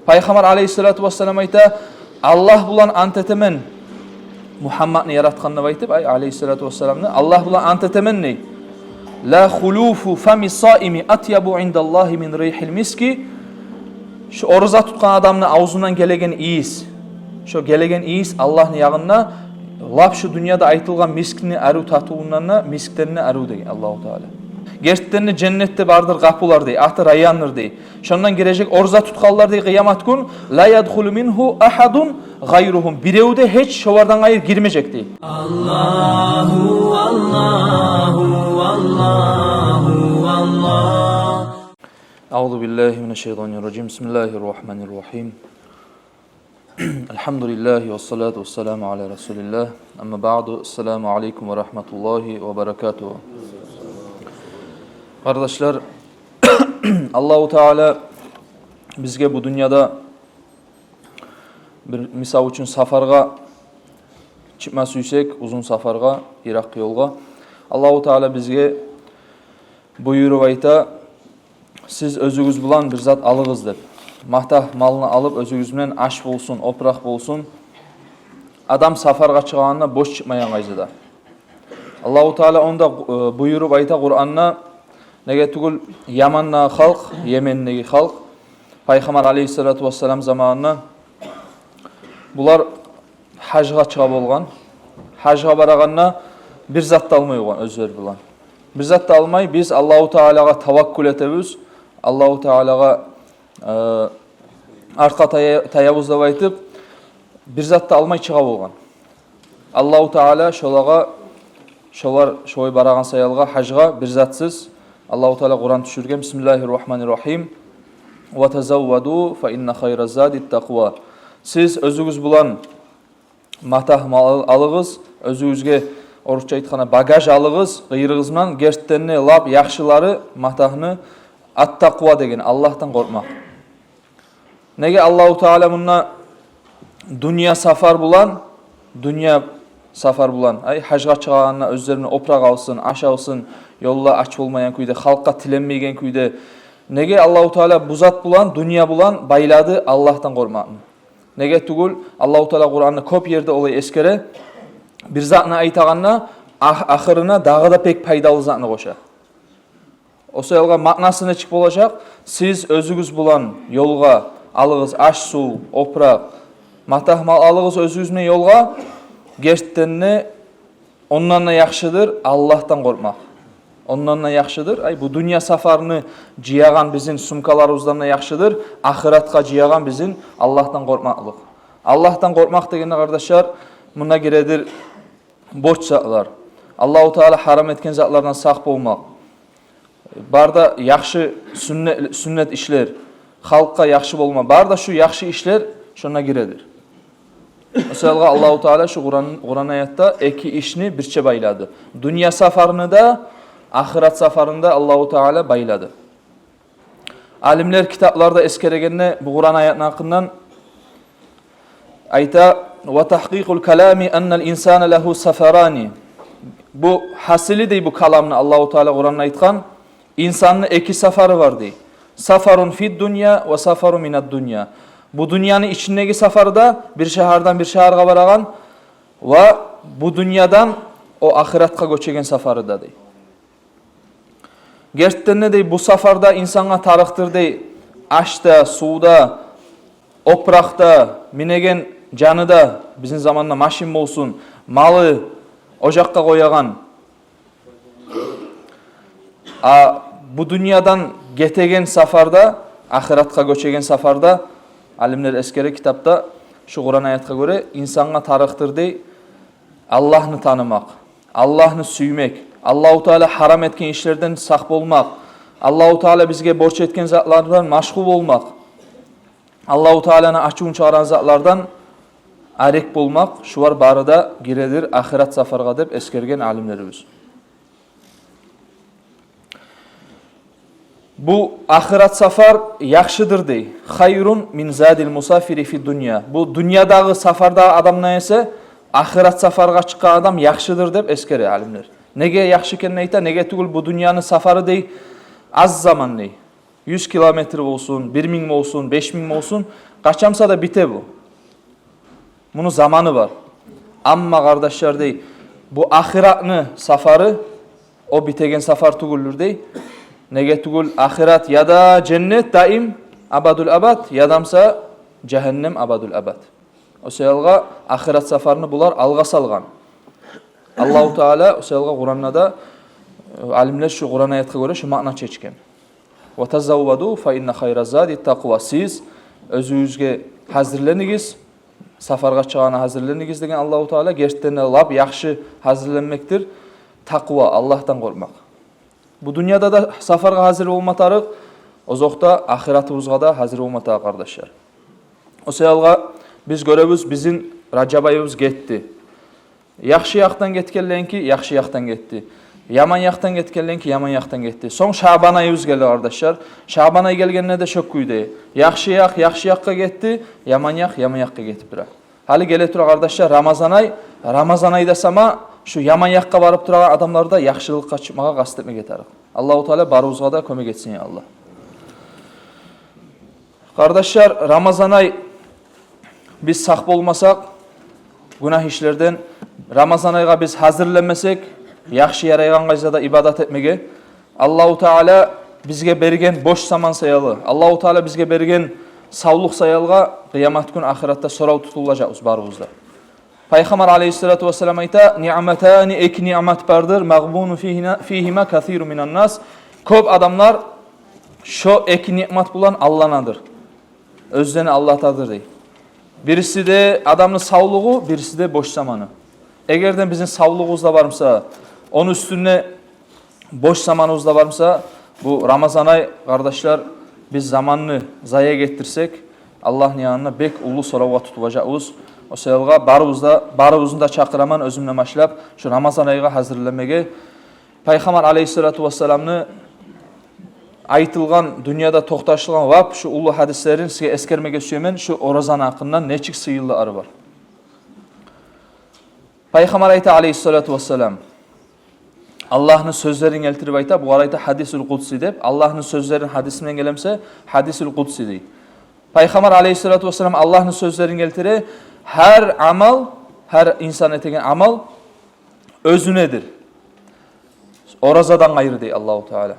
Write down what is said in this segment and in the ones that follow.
Peygamber aleyhissalatu vesselam ayta, Allah bulan ant etemen. Muhammedni yaratganını aytıp aleyhissalatu vesselam'ni Allah bulan ant etemen ne? La khulufu fami saimi atyabu indallahi min rihil miski. Şu oruza tutkan adamın ağzından gelegen iyiz. Şu gelegen iyiz Allah'ın yağına lap şu dünyada aytılgan miskini arı tatuğundan misklerini arı dey Allahu Teala. Gerçekten cennette bardır kapılar dey, atı rayyanlar dey. Şondan girecek oruza tutkallar dey kıyamet gün la yadkhulu minhu ahadun gayruhum. Birevde hiç şovardan ayır girmeyecek dey. Allahu Allahu Allahu Allah. Euzu billahi mineşşeytanirracim. Bismillahirrahmanirrahim. Elhamdülillahi ve salatu vesselamu ala Resulillah. Amma ba'du. Esselamu aleyküm ve rahmetullahi ve berekatuhu. Kardeşler, Allahu Teala bizge bu dünyada bir misal üçün safarga çıkma süysek, uzun safarga, Irak yolga. Allahu Teala bizge buyurup ayta, siz özünüz bulan bir zat alığız dep. Mahtah malını alıp özünüzden aş bolsun, opraq bolsun. Adam safarga çıkağında boş çıkmayan gayzıda. Allahu Teala onda buyurup ayta Kur'an'na nege tugul Yamanna halk, Yemen'deki halk, Peygamber aleyhissalatu vesselam zamanına bular hajga çığa bolgan. Hajga barağanna bir zat da almay olgan özleri bulan. Bir zat da almay biz Allahu Teala'ga tavakkul etebüz. Allahu Teala'ga arka tayabuz da aytıp bir zat da almay çığa bolgan. Allahu Teala şolar barağan sayalga hajga bir zatsız Allahu Teala Kur'an düşürgen. Bismillahirrahmanirrahim. Ve tezavvadu fe inne hayra zadit takva. Siz özünüz bulan matah mal alığız, özünüzge oruçça aytqana bagaj alığız, gıyrığızdan gerçektenni lap yaxşıları matahını at takva degen Allah'tan korkmak. Nege Allahu Teala bununla dünya safar bulan, ay hajga çıqağına özlerini opraq alsın, aş alsın, yolla aç olmayan kuyda, halkka tilenmeygen kuyda. Nege Allahu Teala bu zat bulan, dünya bulan bayladı Allah'tan korkmakını. Nege tugul Allahu Teala Kur'an'ı kop yerde olay eskere bir zatını aytağanna ahırına dağı da pek paydalı zatını koşa. O sayılga maknasını çık olacak. Siz özünüz bulan yolga alığız aş su, opraq, matah mal alığız özünüzne yolga gerçekten ondan da yaxşıdır Allah'tan korkmak. Ondan da yaxşıdır. Ay bu dünya safarını ciyagan bizim sumkalarımızdan da yaxşıdır. Ahiratga ciyagan bizim Allah'tan korkmaklık. Allah'tan korkmak degende kardeşler buna giredir borç zatlar. Allahu Teala haram etken zatlardan saq bolmak. Barda yaxşı sünnet işler, halkka yaxşı bolma. Barda şu yaxşı işler şuna giredir. Mesela Allahu Teala şu Kur'an ayette iki işini birçe bayladı. Dünya safarını da ahiret safarında Allahu Teala bayladı. Alimler kitaplarda eskeregenne bu Kur'an ayetinin hakkından ayta ve tahqiqul kalami ennel insana lehu safarani. Bu hasili dey bu kalamını Allahu Teala Kur'an'da aytkan insanın iki safarı var dey. Safarun fid dunya ve safarun minad dunya. Bu dünyanın içindeki safarda bir şehirden bir şehirga baragan ve bu dünyadan o ahiretka göçegen safarı da dey. Gerçekten ne dey bu safarda insana tarıktır dey. Aşta, suda, opraqta, minegen canı da bizim zamanında maşin bolsun, malı ocakka koyagan. Bu dünyadan getegen safarda, ahiretka göçegen safarda alimler eskere kitapta şu Kur'an ayetine göre insana tarıktır dey Allah'ını tanımak, Allah'ını suymak, Allahu Teala haram etken işlerden sak bolmak, Allahu Teala bizge borç etken zatlardan maşgul olmak, Allahu Teala'nın açığın çağıran zatlardan arek bolmak, şu var barıda giredir ahiret safarga dep eskergen alimlerimiz. Bu ahiret safar yaxşıdır dey. Hayrun min zadil musafiri fi dunya. Bu dünyadagi safarda adamdan ese ahiret safarga çıkan adam yaxşıdır dep eskere alimler. Nege yaxşı eken ayta, nege tugul bu dünyanın safarı dey az zaman dey. 100 kilometr olsun, 1000 olsun, 5000 olsun, kaçamsa da bite bu. Bunun zamanı var. Amma kardeşler dey, bu ahiratını safarı, o bitegen safar tugulur dey. Nege tugul ahirat ya da cennet daim abadul abad, yadamsa cehennem abadul abad. O sayalga ahirat safarını bular alga salgan. Allahu Teala o sayalga Kur'an'da da alimler şu Kur'an ayetine göre şu makna çeçken. Ve tazavvadu fe inne hayra zadi taqva. Siz özünüzge hazırlanınız, safarga çıgana hazırlanınız degen Allahu Teala gerçekten lab yaxşı hazırlanmektir. Takva, Allah'tan korkmak. Bu dünyada da safarga hazır olmatarıq, o zoqda ahiratımızga da hazır olmatarıq kardeşler. O sayalga biz görübüz bizim Racab ayımız getdi. Yaxşı yaxtan getkenlenki yaxşı yaxtan getdi. Yaman yaxtan getkenlenki yaman yaxtan getdi. Son Şaban ayımız geldi kardeşler. Şaban ayı gelgenne de şok kuydu. Yaxşı yaxqa getdi, yaman yaxqa getip bira. Hali gele tura kardeşler Ramazan ayı desama şu yaman yaxqa barıp tura adamlarda yaxşılıkka çıkmağa qasd etmek etarik. Allahu Teala barımızga da kömek etsin ya Allah. Kardeşler Ramazan ayı biz sahip olmasak, günah işlerden Ramazan ayına biz hazırlanmasak, yaxşı yaraygan gayzada ibadat etmege, Allahu Teala bizge bergen boş zaman sayalı, Allahu Teala bizge bergen sağlık sayalga kıyamet gün ahirette sorav tutulacağız barımızda. Peygamber aleyhissalatu vesselam ayta, ni'metani ek ni'met bardır, mağbunu fihima kathiru minan nas. Köp adamlar şu ek ni'met bulan Allah'nadır. Özlerini Allah'tadır deyil. Birisi de adamın sağlığı, birisi de boş zamanı. Eğerden bizim sağlığımız da varsa, onun üstüne boş zamanımız da varsa, bu Ramazan ay kardeşler biz zamanını zaya getirsek, Allah'ın yanına bek ulu sorava tutulacağız. O sayılga barımızda çakıraman özümle başlap, şu Ramazan ayına hazırlanmaya, Peygamber aleyhissalatu vesselam'ını aytılgan, dünyada toxtaşılgan vap, şu ulu hadislerin size eskermege söylemen, şu orazan hakkından neçik sıyıllı arı var. Peygamber ayta aleyhissalatu vesselam, Allah'ın sözlerini eltirip ayta, bu arayta hadis-ül kudsi deyip, Allah'ın sözlerin hadisinden gelemse, hadis-ül kudsi deyip. Peygamber aleyhissalatu vesselam Allah'ın sözlerini eltire, her amal, her insan etegen amal özünedir. Orazadan gayrı dey Allahu Teala.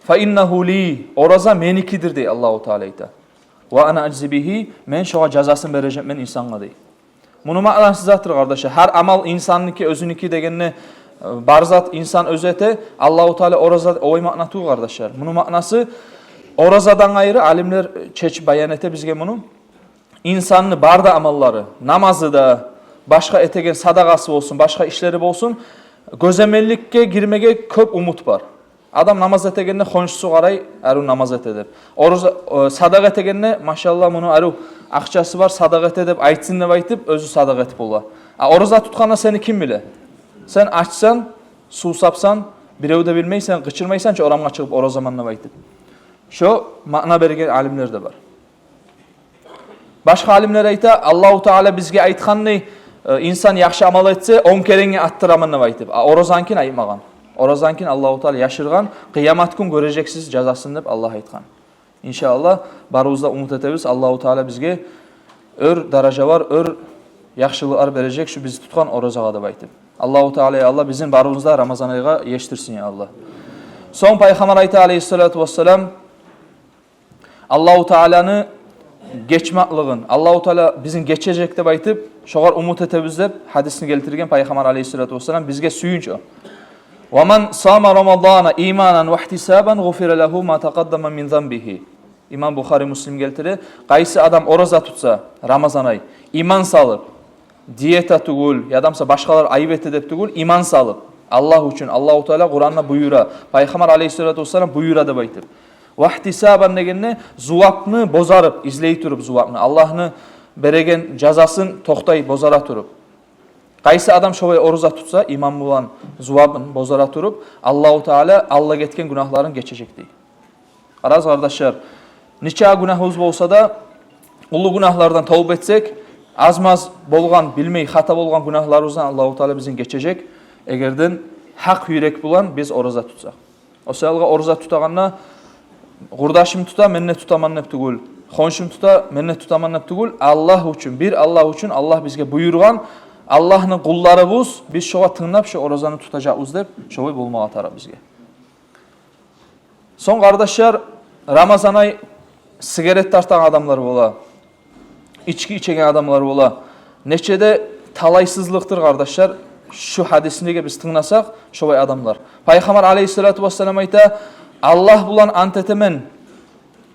Fa innahu li, oraza menikidir dey Allahu Teala ayta. Ve ana aczi bihi, men şoğa cazasını vereceğim men insanğa dey. Bunu manası zattır kardeşler. Her amal insanınki özüniki degenine barzat insan özete Allahu Teala oraza oy manatı kardeşler. Bunu manası orazadan gayrı alimler çeç bayan ete bizge bunu. İnsanın barda amalları, namazı da, başka etegen sadakası olsun, başka işleri olsun, gözemellikke girmege köp umut var. Adam namaz etegenine konşusu qaray, aru namaz etedip. Sadak etegenine maşallah bunu aru akçası var, sadak etedip, aytsın deb aytıp, özü sadak etip ola. Oruza tutqanda seni kim bile? Sen açsan, su sapsan, birevi de bilmeysen, qıçırmaysan ki oramga çıkıp orazamanla aytıp. Şu ma'na bergen alimler de var. Başka alimler ayta, Allahu Teala bizge aytqanni insan yaxşı amal etse, 10 kerenge attıramanla aytıp. Orozankin aytmagan. Orazankin Allahu Teala yaşırgan, kıyamet gün göreceksiniz cezasını deb Allah aytgan. İnşallah barımızda umut etemiz. Allahu Teala bizge ör daraja var, ör yaxşılıqlar verecek şu bizi tutkan orazağa da aytıp. Allahu Teala ya Allah bizim barımızda Ramazan ayına yeştirsin ya Allah. Son Peygamber ayta aleyhissalatu vesselam Allahu Teala'nı geçmaklığın, Allahu Teala bizim geçecek deb aytıp, şoğar umut etemiz deb hadisini keltirgen Peygamber aleyhissalatu vesselam bizge suyunç o. وَمَنْ صَامَ رَمَضَانَ اِيمَانًا وَاحْتِسَابًا غُفِرَ لَهُ مَا تَقَدَّمَ مِنْ ذَنْبِهِ. İmam Bukhari Müslim geltiri. Qaysi adam oraza tutsa Ramazan ayı, iman salıp, diyeta tugul, yadamsa başkalar ayıp etti deb tugul, iman salıp, Allah için, Allahu Teala Kur'an'la buyura, Peygamber aleyhissalatu vesselam buyura deb aytır. وَاحْتِسَابًا degenne zuvapını bozarıp, izleyi turup zuvapını, Allah'ını beregen cazasın toxtay bozara turup. Qaysi adam şoğay oruza tutsa, iman bulan zuvabın bozara turup, Allahu Teala Allah getken günahların geçecek deyil. Araz kardeşler, niçe günahımız olsa da, ulu günahlardan tövbe etsek, azmaz bolgan, bilmeyi hata bolgan günahlarımızdan Allahu Teala bizim geçecek. Egerden hak yürek bulan biz oruza tutsak. O sayılga oruza tutağanna Qurdaşım tuta, menne tutaman dep tugul. Xonşum tuta, menne tutaman dep tugul. Allah üçün, bir Allah üçün Allah bizge buyurgan, Allah'ın kullarыбыз, biz şoğa tınlap şu orazanı tutacağız dep, şoğay bolmağa tara bizge. Son kardeşler, Ramazan ay sigaret tartan adamlar bola, içki içegen adamlar bola. Neçede talaysızlıktır kardeşler. Şu hadisindeki biz tınlasak, şoğay adamlar. Peygamber aleyhissalatu vesselam ayta, Allah bulan antetemen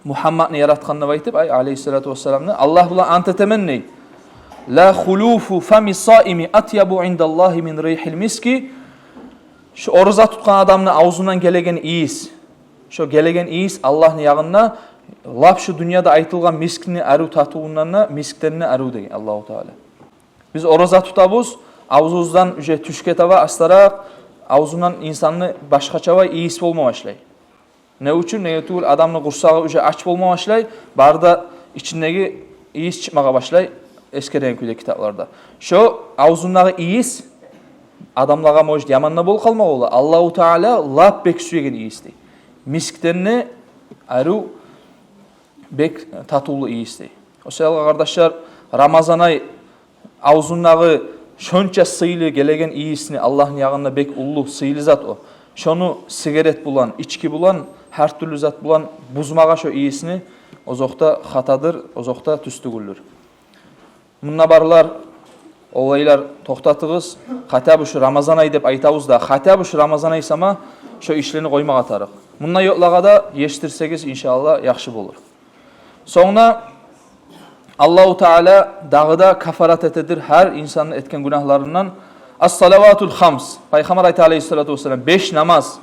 Muhammed'ni yaratkanını aytıp, aleyhissalatu vesselam'ni Allah bulan antetemen ney? La khulufu fami saimi atyabu indallahi min rihil miski. Şu oruza tutkan adamın ağzından gelegen iyiz. Şu gelegen iyiz Allah'ın yağına lap şu dünyada aytılgan miskini aru tatuğundan misklerini aru deyin Allahu Teala. Biz oruza tutabız, ağzımızdan üce tüşketava astarak ağzından insanı başkaçava iyisi olma başlay. Ne üçün? Ne etul adamın kursağı üce aç olma başlay, barda içindeki iyis çıkmağa başlay. Eski renkli kitaplarda. Şu ağzındaki iyis adamlara mojid yamanna bol kalma ola. Allahu Teala lap bek süyegen iyisdi. Misklerini aru bek tatulu iyisdi. O sebeple kardeşler Ramazan ay ağzındaki şonça sıylı gelegen iyisini Allah'ın yağında bek ullu sıylı zat o. Şonu sigaret bulan, içki bulan, her türlü zat bulan buzmağa şu iyisini o zokta hatadır, o zokta tüstügüldür. Bunna barlar, olaylar toxtatığız, hatta bu şu Ramazan ayı dep aytabız da, hatta bu şu Ramazan ayı sama şu işlerini koymak atarıq. Bunna yoklağa da yeştirseniz inşallah yaxşı olur. Sonra Allahu Teala dağıda kafarat etedir her insanın etken günahlarından. As-salavatul hams. Peygamber ayet aleyhissalatu vesselam 5 namaz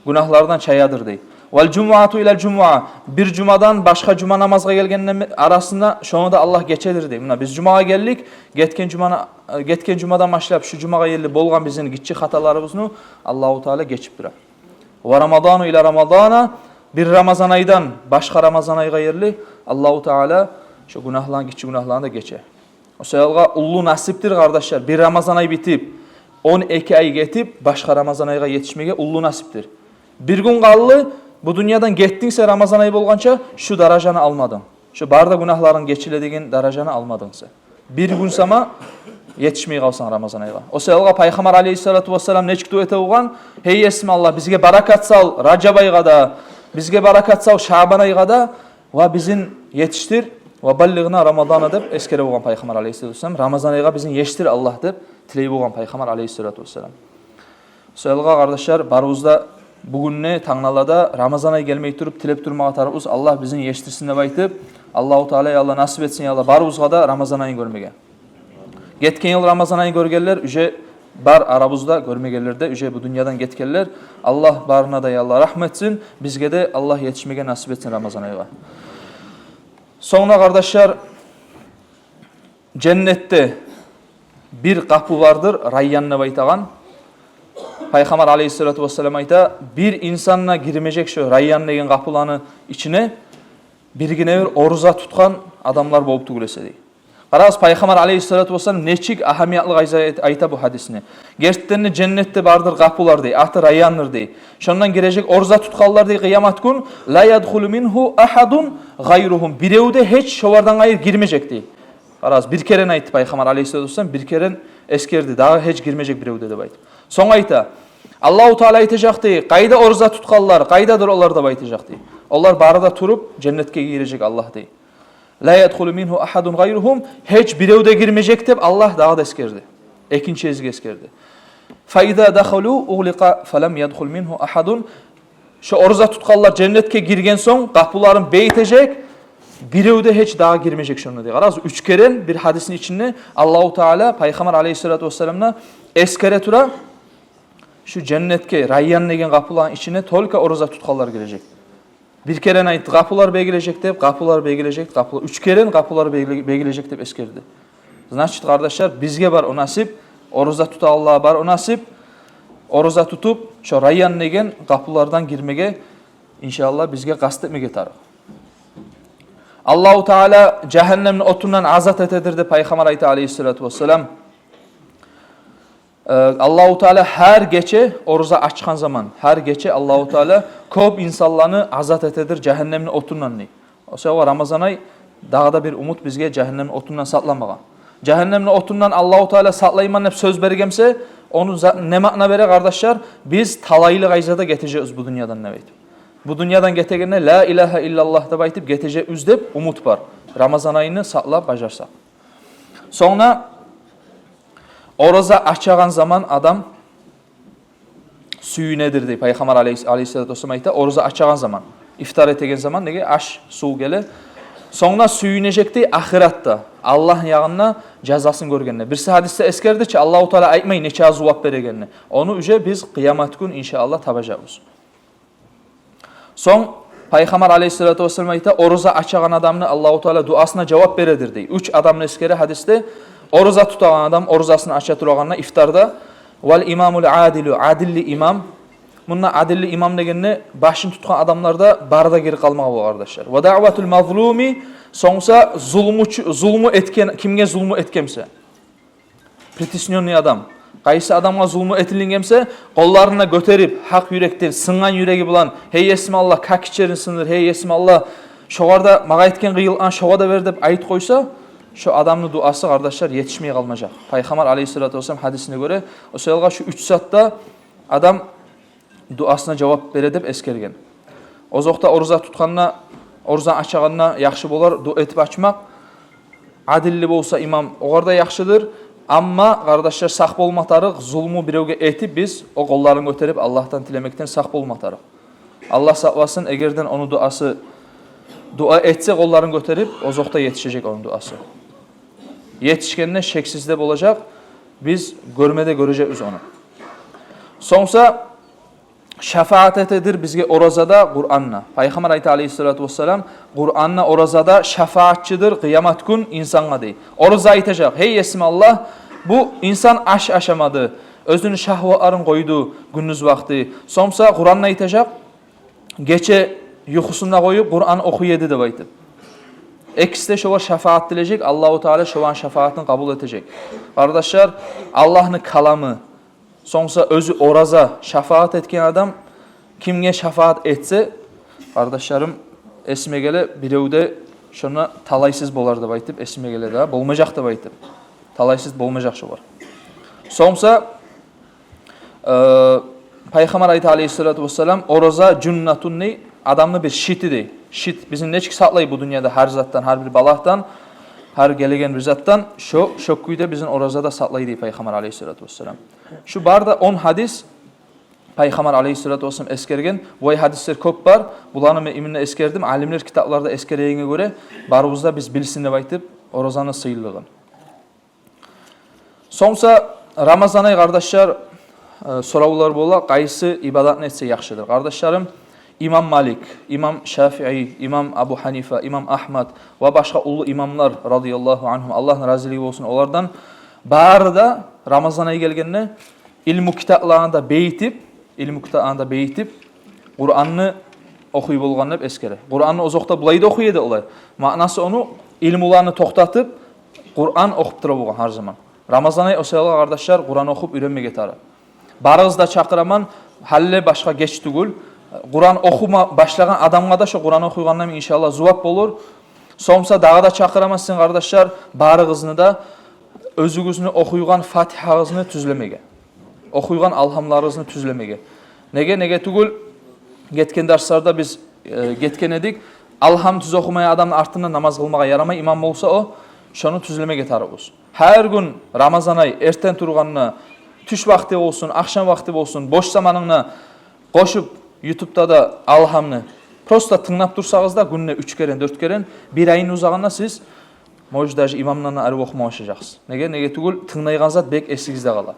günahlardan çayadır dey. Vel cum'atu ilal cum'a. Bir cumadan başka cuma namazga gelgenin arasında şonu da Allah geçedir dey. Buna biz cumaga geldik, getken cumadan başlap şu cumaga yerli bolgan bizin gitçi hatalarımızını Allahu Teala geçip birer. Ve Ramadanu ila Ramadana. Bir Ramazan aydan başka Ramazan ayga yerli Allahu Teala şu günahların gitçi günahlarını da geçer. O sebeple ullu nasiptir kardeşler. Bir Ramazan ayı bitip 12 ay getip başka Ramazan ayga yetişmege ullu nasiptir. Bir gün kallı bu dünyadan gettinse Ramazan ayı bolgança şu darajanı almadın. Şu barda günahların geçilediğin darajanı almadın sen. Bir gün sama yetişmeye kalsan Ramazan ayıga. O sebeple Peygamber aleyhissalatu vesselam ne çıktı ete uğan? Hey esmi Allah bizge barakat sal Racab ayıga da, bizge barakat sal Şaban ayıga da ve bizim yetiştir ve balligna Ramazan'a dep eskere uğan Peygamber aleyhissalatu vesselam. Ramazan ayıga bizim yetiştir Allah dep tileyip uğan Peygamber aleyhissalatu vesselam. O sebeple kardeşler barımızda bugün ne Tanralada Ramazan ayı gelmeyi durup tilep durmağa tarafız. Allah bizim yeştirsin de baytıp Allahu Teala ya Allah nasip etsin ya Allah barımızga da Ramazan ayı görmege. Getken yıl Ramazan ayı görgeller üce bar arabuzda görmegeller de üce bu dünyadan getkeller. Allah barına da ya Allah rahmetsin. Bizge de Allah yetişmege nasip etsin Ramazan ayıga. Sonra kardeşler cennette bir kapı vardır Rayyan'la baytağan. Peygamber aleyhissalatu vesselam ayta bir insanla girmeyecek şu Rayyan degen kapılanı içine birgine bir oruza tutkan adamlar bolup tugulese dey. Qaraz Peygamber aleyhissalatu vesselam neçik ahamiyatlı ayta bu hadisini. Gerçekten cennette bardır kapılar dey, atı Rayyandır dey. Şondan girecek oruza tutkallar dey kıyamet gün la yadkhulu minhu ahadun gayruhum. Birevde hiç şovardan gayr girmeyecek dey. Qaraz bir kere aytı Peygamber aleyhissalatu vesselam bir kere eskerdi. Daha hiç girmeyecek birevde de baytı. Son ayta Allahu Teala aytacak dey. Qayda oruza tutkallar, qaydadır onlar da baytacak dey. Onlar barada turup cennetke girecek Allah dey. La yadkhulu minhu ahadun gayruhum. Hiç birevde girmeyecek dep Allah daha da eskerdi. Ekinci ezgi eskerdi. Fa iza dakhalu ughliqa falam yadkhul minhu ahadun. Şu oruza tutkallar cennetke girgen son kapıların beytecek. Birevde hiç daha girmeyecek şunu dey. Qaraz 3 kere bir hadisin içinde Allahu Teala Peygamber aleyhissalatu vesselam'na eskere tura şu cennetke Rayyan degen kapıların içine tolka oruza tutkallar girecek. Bir kere aytdı kapılar begilecek dep, kapılar begilecek, kapılar 3 kere kapılar begilecek dep eskerdi. Значит kardeşler bizge var o nasip, oruza tuta Allah'a var o nasip. Oruza tutup şu Rayyan degen kapılardan girmege inşallah bizge qasd etmege tarıq. Allahu Teala cehennemin otundan azat etedir de Peygamber ayta aleyhissalatu vesselam. Allahu Teala her gece oruza açkan zaman, her gece Allahu Teala köp insanlarını azat etedir cehennemin otundan. O sebeple Ramazan ay dağda bir umut bizge cehennemin otundan satlanmagan. Cehennemin otundan Allahu Teala satlayman hep söz bergemse onu ne makna bere kardeşler? Biz talaylı gayzada getireceğiz bu dünyadan ne beyt. Bu dünyadan getirgene la ilahe illallah da baytip getireceğiz dep umut var. Ramazan ayını satla bacarsak. Sonra oruza açagan zaman adam suyu nedir deyip Peygamber aleyhissalatü vesselam ayta oruza açagan zaman iftar etegen zaman nege aş su gele sonra suyunecekti ahiratta Allah yağına cezasını görgenne. Birisi hadiste eskerdi ki Allahu Teala aytmay neçe az cevap beregenne. Onu üce biz kıyamet gün inşallah tabacağız. Son Peygamber aleyhissalatü vesselam ayta oruza açagan adamını Allahu Teala duasına cevap veredir deyip. 3 adamın eskeri hadiste oruza tutagan adam oruzasını aça turağanına iftarda vel imamul adilu adilli imam. Bununla adilli imam degenine başını tutkan adamlarda barda geri kalmağı bu kardeşler. Ve da'vatul mazlumi sonsa zulmü etken kimge zulmü etkemse. Pritisyonlu adam. Qaysı adamga zulmü etilingemse kollarına göterip hak yürekten sıngan yüreği bulan hey esmallah kak içerin sınır hey esmallah şoğarda mağa etken kıyılan şoğa da ver dep ayıt koysa şu adamın duası kardeşler yetişmeye kalmayacak. Peygamber aleyhissalatü vesselam hadisine göre o sayılga şu 3 saatte adam duasına cevap veredip eskergen. O zoqta oruza tutkanına, oruza açağanına yaxşı bolar, dua etip açmak. Adilli bolsa imam oğarda yaxşıdır. Amma kardeşler saq bolmatarıq, zulmü birevge etip biz o kollarını götürüp Allah'tan dilemekten saq bolmatarıq. Allah saqlasın, egerden onu duası dua etse kollarını götürüp o zoqta yetişecek onun duası. Yetişkenine şeksizde olacak. Biz görmede göreceğiz onu. Sonsa şefaat etedir bizge orazada Kur'an'la. Peygamber ayet aleyhissalatu vesselam Kur'an'la orazada şefaatçidir kıyamet gün insanğa değil. Oraza aytacak. Hey esmallah bu insan aşamadı. Özünü şahvatların koydu gündüz vakti. Sonsa Kur'an'la aytacak. Gece yuxusunda koyup Kur'an okuyedi de aytıb. Ekste şova şefaat dileyecek. Allahu Teala şovan şefaatini kabul edecek. Kardeşler Allah'ın kalamı sonsa özü oraza şefaat etken adam kimge şefaat etse kardeşlerim esime gele birevde şuna talaysız bolar da baytıb esime gele da bolmayacak da baytıb. Talaysız bolmayacak şu var. Sonsa Peygamber ayet aleyhissalatu vesselam oraza cünnatun ne adamlı bir şiti değil. Şit bizim neçik saklay bu dünyada her zattan, her bir balahtan, her gelegen bir zattan şu kuyda bizim orazada saklay deyip Peygamber aleyhissalatu vesselam. Şu barda 10 hadis Peygamber aleyhissalatu vesselam eskergen. Bu hadisler köp var. Bularını men iminle eskerdim. Alimler kitaplarda eskereyine göre barımızda biz bilsin de aytıb orazanın sıyıllığın. Sonsa Ramazan ayı kardeşler soravlar bola qaysı ibadat etse yaxşıdır. Kardeşlerim İmam Malik, İmam Şafii, İmam Abu Hanife, İmam Ahmad ve başka ulu imamlar radıyallahu anhum Allah'ın razılığı olsun onlardan barı da Ramazan ayı gelgenne ilmu kitaplarında beyitip Kur'an'ı okuyup olğanını hep eskere. Kur'an'ı o zoqta bulaydı okuydu olay. Manası onu ilmularını toxtatıp Kur'an okup tura bolğan her zaman. Ramazan ayı o sayılı kardeşler Kur'an okup öğrenmek etara. Barığızda çakıraman halle başka geç tugul. Kur'an okuma başlayan adamga da şu Kur'an okuygandan inşallah zuvap olur. Somsa dağda çakıramazsın kardeşler barığızını da özügüzünü okuygan Fatiha'gızını tüzlemege. Okuygan alhamlarınızı tüzlemege. Nege tugul getken derslarda biz getken edik. Alham tüz okumaya adamın artında namaz kılmağa yaramay imam olsa o şunu tüzlemege tarabız. Her gün Ramazan ayı erten turganına tüş vakti olsun, akşam vakti olsun, boş zamanına koşup YouTube'da da alhamını prosta tınlap tursağız da gününe 3 keren 4 keren bir ayın uzağında siz mojdaji imamlarına arı okuma başlayacaksınız. Nege tugul tınlaygan zat bek esigizde kala.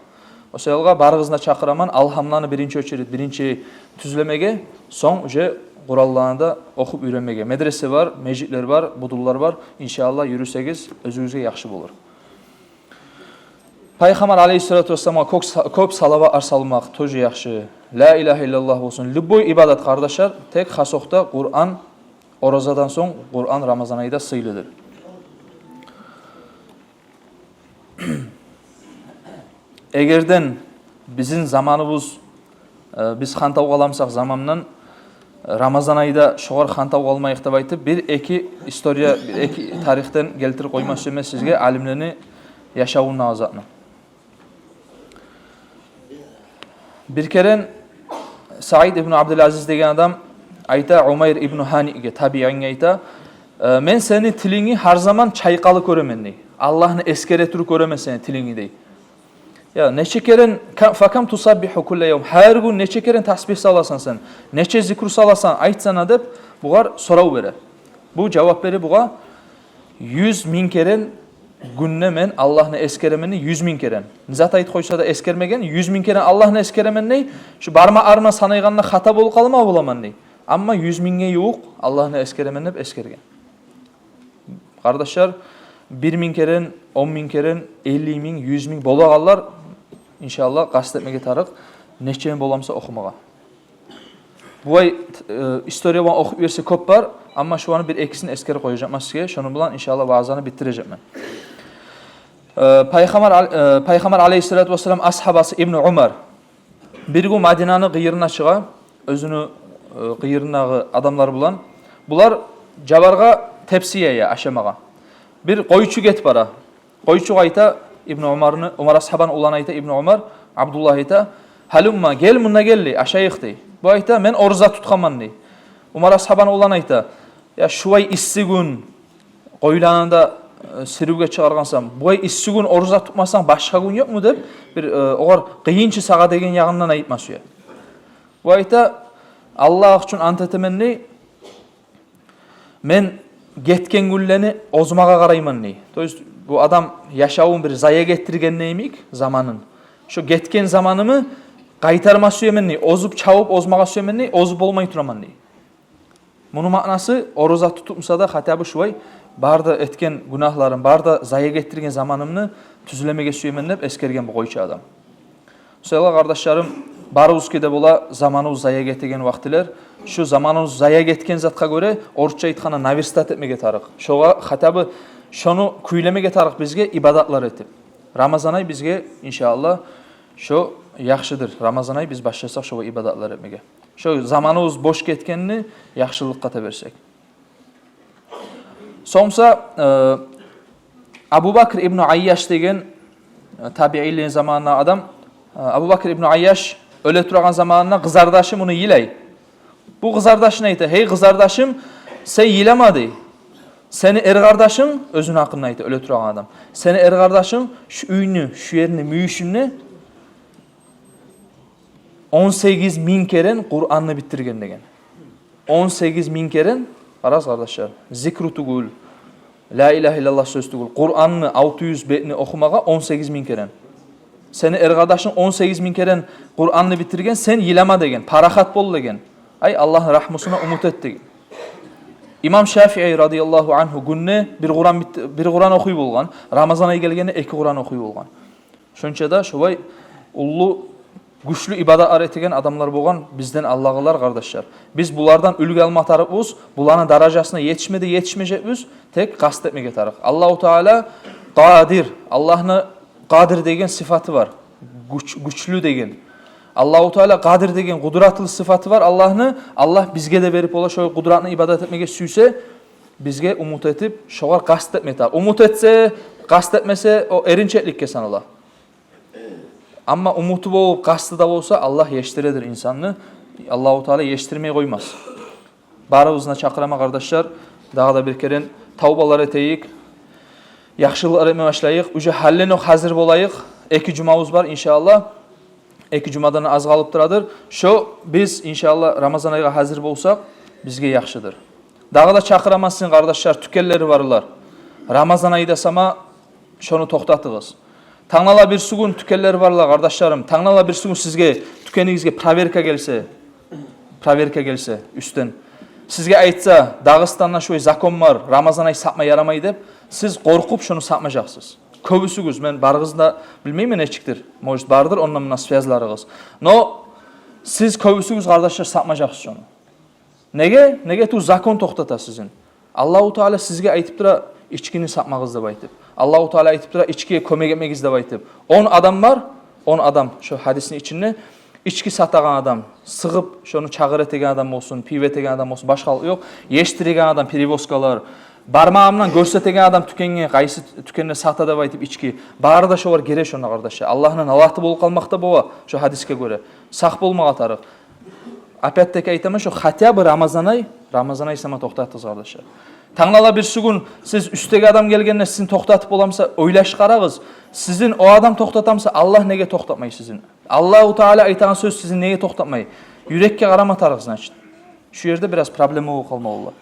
O sayılga barığızına çakıraman alhamlarını birinci ölçeri, birinci tüzlemege, son üce kurallarını da okup öğrenmege. Medrese var, mecitler var, budullar var. İnşallah yürüsegiz özünüzge yaxşı olur. Peygamber aleyhissalatu vesselam'a köp salava arsalmak toju yaxşı. La ilahe illallah olsun. Lübboy ibadat kardeşler tek hasoqta Kur'an orazadan son Kur'an Ramazan ayında sıyılıdır. egerden bizim zamanımız biz xantau qalamsaq zamandan Ramazan ayda şoğar xantau qalmayıq deb aytib, bir-iki istoriya, bir-iki tarixten keltirip qoymoqchi emas sizga alimlarni yaşavuun azatını. Bir keren Said ibn Abdülaziz degan adam ayta Umayr ibn Hani'ge tabi'inge ayta men seni tilini her zaman çayqalı ko'raman dey. Allah'ını eskere turib ko'raman seni tilini dey. Ya neçe keren fakam tusabbihu kulle yawm. Her gün neçe keren tasbih salasan sen, neçe zikr salasan aytsana deb buğar sorav bere. Bu cevap beri buğa 100.000 keren günne men Allah'ını eskeremeni 100.000 keren. Zat ayt koysa da eskermegen 100.000 keren Allah'ını eskeremen ney? Şu barma arma sanayganına hata bol kalma bulaman ney? Ama 100.000'e yok Allah'ını eskeremen hep eskergen. Kardeşler 1.000 keren, 10.000 keren, 50.000, 100.000 bolağallar inşallah kastetmege tarık neçeyen bolamsa okumağa. Bu ay istoriya bana okuyup verse köp var ama şu an bir ekisini eskeri koyacağım sizge. Şunu bulan inşallah vaazını bitireceğim ben. Peygamber aleyhissalatu vesselam ashabası İbn Umar bir gün Madinanın qıyırına çığa özünü qıyırındağı adamlar bulan. Bular jabarga tepsiyeye aşamağa. Bir qoyucu get bara. Qoyucu ayta İbn Umar'ını Umar ashaban olan ayta İbn Umar Abdullah ayta halumma gel munna gelli aşayıq dey. Bu ayta men orza tutqaman dey. Umar ashaban olan ayta ya şuvay issi gün qoylanında siruvga çıkargansam bu ay issi gün orza tutmasan başka gün yok mu deb bir oğar qıyınçı sağa degen yağından aytmasıyor. Bu ayta Allah üçün ant etemen ney? Men getken günleni ozmağa qarayman ney? Bu adam yaşavun bir zaya getirgen neymik zamanın. Şu getken zamanımı qaytarma süyemen ney? Ozup çavup ozmağa süyemen ney? Ozup olmay turaman ney? Bunun manası oruza tutupsa da hatabı şuvay barda etken günahların, barda zaya getirgen zamanımını tüzülemege süyemen ney? Eskergen bu qoyucu adam. Söyle kardeşlerim, barımız ki de bola zamanımız zaya getirgen vaktiler. Şu zamanımız zaya getken zatqa göre oruçça aytqana navirstat etmege tarık. Şoğa hatabı şonu kuylemege tarık bizge ibadatlar etip. Ramazan ay bizge inşallah şu yaxşıdır. Ramazan ay biz başlasak şoğa ibadatlar etmege. Şu zamanımız boş ketkenini yaxşılık kata versek. Sonsa Abu Bakr ibn Ayyaş degen tabi'iliğin zamanına adam Abu Bakr ibn Ayyaş öyle turağan zamanına kızardaşım onu yilay. Bu kızardaşın ayta, hey kızardaşım sen yilemadı. Seni ergardaşın özün hakkında ayta öyle turağan adam. Seni ergardaşın şu üynü, şu yerini, müyüşünü 18.000 keren Kur'an'ını bitirgen degen. 18.000 keren araz kardeşler. Zikru tugul. La ilahe illallah söz tugul. Kur'an'ını 600 betini okumağa 18.000 keren. Seni ergardaşın 18.000 keren Kur'an'ını bitirgen sen yilema degen. Parahat bol degen. Ay Allah'ın rahmusuna umut et degen. İmam Şafii radıyallahu anhu günne bir Kur'an okuyup olgan. Ramazan ayı gelgende 2 Kur'an okuyup olgan. Şunça da şovay ullu güçlü ibadat etigen adamlar bolgan bizden Allah'ılar kardeşler. Biz bulardan ülgü alma tarafız, buların darajasına yetişmeyeceğiz, tek kastetmeye taraf. Allahu Teala qadir, Allah'ın qadir degen sıfatı var. Güçlü degen. Allahu Teala qadir degen kudratlı sıfatı var. Allah bizge de verip ola şoy kudratını ibadat etmeye süyse bizge umut etip şoğar kastetmeye taraf. Umut etse, kastetmese o erinçetlikke sanala. Ama umutu bol, kastı da olsa Allah yeştiredir insanını. Allahu Teala yeştirmeye koymaz. Barımızına çakırama kardeşler, daha da bir kere tavbalar eteyik, yaxşılıklar etmeye başlayık, üce hallenok hazır bolayık. 2 cumamız var inşallah. 2 cumadan az kalıp duradır. Şu biz inşallah Ramazan ayına hazır bolsak bizge yaxşıdır. Daha da çakıramazsın kardeşler, tükelleri varlar. Ramazan ayı da sama şunu toxtatığız. Taňnala bir sugun tükeller varlar kardeşlerim. Taňnala bir sugun sizge tükeningizge praverka gelse üstten. Sizge aytsa Dağıstan'da şoy zakon var, Ramazan ayı sapma yaramay dep, siz korkup şunu sapmajaksız. Köbüsügüz, men barğızda bilmeyim neçiktir. Mojit bardır, ondan mına svezlarıgız. No, siz köbüsügüz kardeşler sapmajaksız şunu. Nege? Nege tu zakon toxtata sizin. Allahu Teala sizge aytıp dura içkini sapmağız dep aytıp. Allahu Teala aytıp dura içkiye kömek etmegiz dep aytıp. 10 adam var, 10 adam şu hadisin içinde içki satagan adam, sığıp şunu çağır etegen adam olsun, piv etegen adam olsun, başka yok. Yeştirigen adam, perivoskalar, barmağımdan görsetegen adam tükenge, qaysı tükenne sata da baytıp içki. Bari da şu var gere şuna kardeşler. Allah'ın Allah'tı bol kalmakta bu şu hadiske göre. Saq bolmağa atarıq. Apet'teki aytama şu hatya bir Ramazan ay sama toxtatdınız kardeşler. Tanlala bir gün siz üstteki adam gelgende sizin toxtatıp olamsa oylaş qarağız. Sizin o adam toxtatamsa Allah nege toxtatmay sizin? Allahu Teala aytan söz sizin nege toxtatmay? Yürekке qarama tarığız значит. Şu yerde biraz problem olup kalmalılar.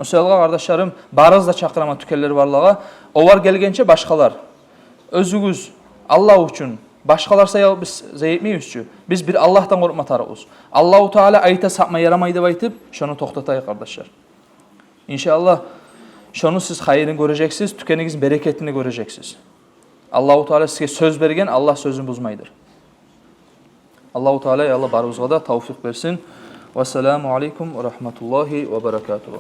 O sırada kardeşlerim barız da çakırama tükelleri varlığa. O var gelgence başkalar. Özünüz Allah için başkalar sayal biz zeyetmeyiz. Biz bir Allah'tan korkma tarığız. Allahu Teala ayta sapma yaramaydı baytıp şunu toxtatay kardeşler. İnşallah şunu siz hayırını göreceksiniz, tükenigizin bereketini göreceksiniz. Allahu Teala size söz bergen, Allah sözünü buzmaydır. Allahu Teala ya Allah barımızga da tavfik versin. Vesselamu aleykum ve rahmetullahi ve berekatuhu.